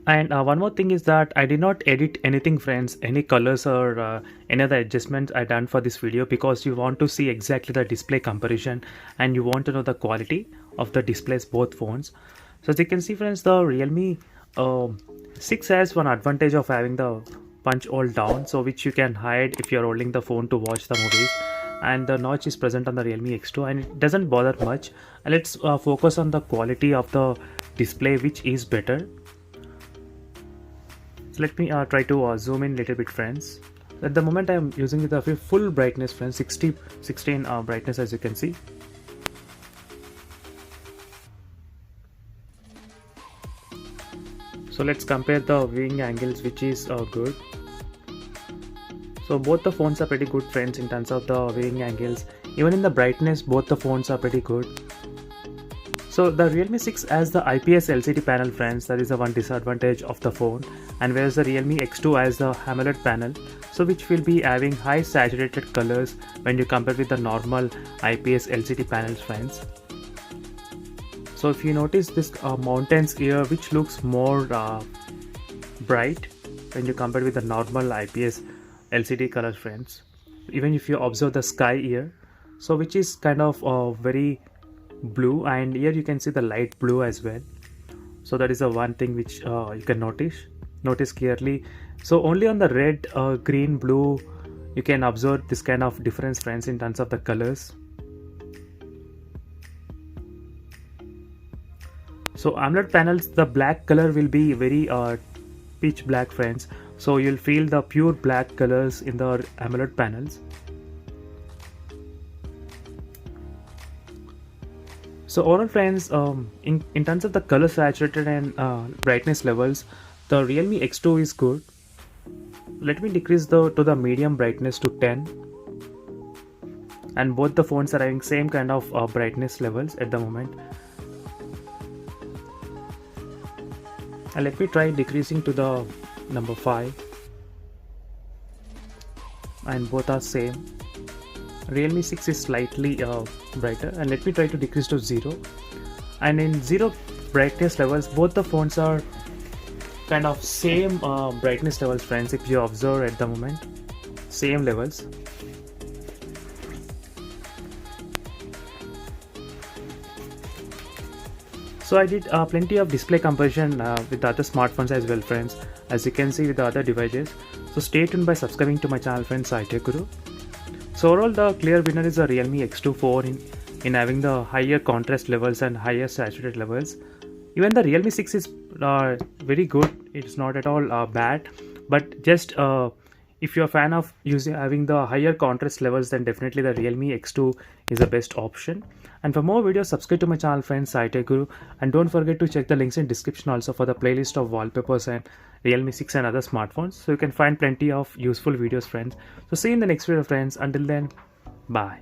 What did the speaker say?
And one more thing is that I did not edit anything friends, any colors or any other adjustments I done for this video, because you want to see exactly the display comparison and you want to know the quality of the displays both phones. So as you can see friends, the Realme 6 has one advantage of having the punch hole down, so which you can hide if you're holding the phone to watch the movies, and the notch is present on the Realme X2 and it doesn't bother much. And let's focus on the quality of the display, which is better. So let me try to zoom in a little bit friends. At the moment I am using the full brightness friends, 16 brightness, as you can see. So let's compare the viewing angles, which is good. So both the phones are pretty good friends in terms of the viewing angles. Even in the brightness, both the phones are pretty good. So the Realme 6 has the IPS LCD panel friends, that is the one disadvantage of the phone, and whereas the Realme X2 has the AMOLED panel, so which will be having high saturated colors when you compare with the normal IPS LCD panels friends. So if you notice this mountains here, which looks more bright when you compare with the normal IPS LCD color friends. Even if you observe the sky here, so which is kind of very blue, and here you can see the light blue as well. So that is the one thing which you can notice clearly. So only on the red, green, blue you can observe this kind of difference friends in terms of the colors. So AMOLED panels, the black color will be very pitch black friends, so you'll feel the pure black colors in the AMOLED panels. So overall friends, in terms of the color saturated and brightness levels, the Realme X2 is good. Let me decrease to the medium brightness to 10, and both the phones are having same kind of brightness levels at the moment. And let me try decreasing to the number 5, and both are same. Realme 6 is slightly brighter, and let me try to decrease to 0, and in 0 brightness levels both the phones are kind of same brightness levels friends. If you observe at the moment, same levels. So I did plenty of display comparison with the other smartphones as well friends, as you can see with the other devices. So stay tuned by subscribing to my channel friends, Tech Guru. So overall the clear winner is the Realme X2 phone in having the higher contrast levels and higher saturated levels. Even the Realme 6 is very good, it's not at all bad, but just if you're a fan of having the higher contrast levels, then definitely the Realme X2 is the best option. And for more videos, subscribe to my channel friends, Tech Guru, and don't forget to check the links in description also for the playlist of wallpapers and Realme 6 and other smartphones, so you can find plenty of useful videos friends. So see you in the next video friends. Until then, bye.